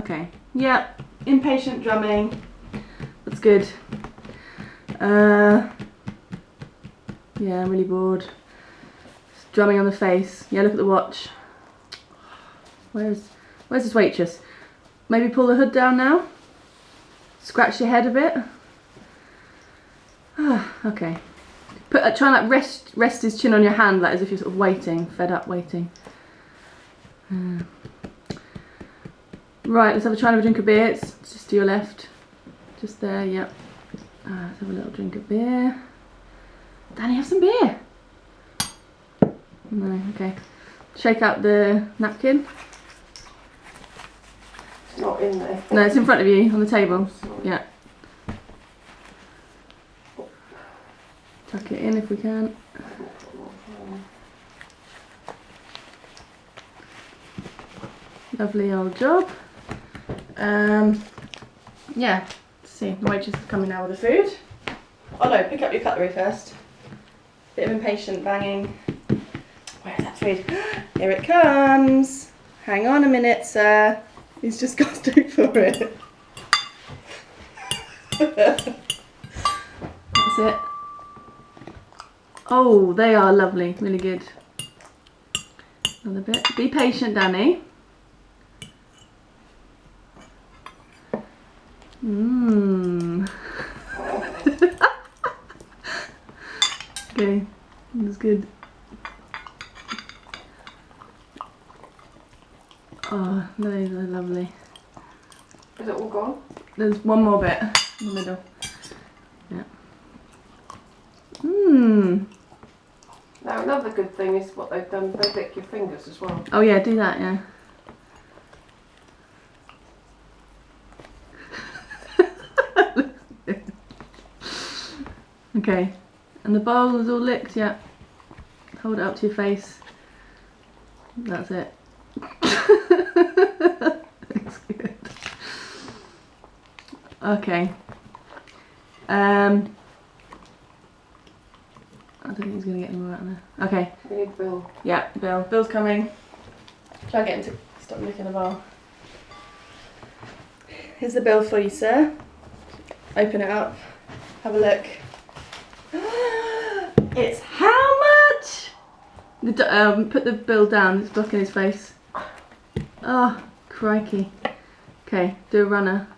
Okay, yeah, impatient drumming. That's good. Yeah, I'm really bored. Just drumming on the face. Yeah, look at the watch. Where's this waitress? Maybe pull the hood down now. Scratch your head a bit. Okay. Try and like rest his chin on your hand, like as if you're sort of waiting, fed up waiting. Right, let's have a try and have a drink of beer. It's just to your left. Just there, yep. Let's have a little drink of beer. Danny, have some beer. No, okay. Shake out the napkin. It's not in there. No, it's in front of you on the table. Yeah. Tuck it in if we can. Lovely old job. Yeah. Let's see, the waitress is coming now with the food. Oh no, pick up your cutlery first. Bit of impatient banging. Where's that food? Here it comes. Hang on a minute, sir. He's just got straight for it. That's it. Oh, they are lovely. Really good. Another bit. Be patient, Danny. Mmm. Okay, that's good. Oh, those are lovely. Is it all gone? There's one more bit in the middle. Yeah. Mmm. Now another good thing is what they've done, they lick your fingers as well. Oh yeah, do that, yeah. Okay, and the bowl is all licked, yeah. Hold it up to your face. That's it. Looks good. Okay. I don't think he's gonna get any more out of there. Okay. We need Bill. Yeah, Bill. Bill's coming. Try and get him to stop licking the bowl. Here's the bill for you, sir. Open it up. Have a look. It's how much? Put the bill down. It's blocking his face. Oh, crikey. Okay, do a runner.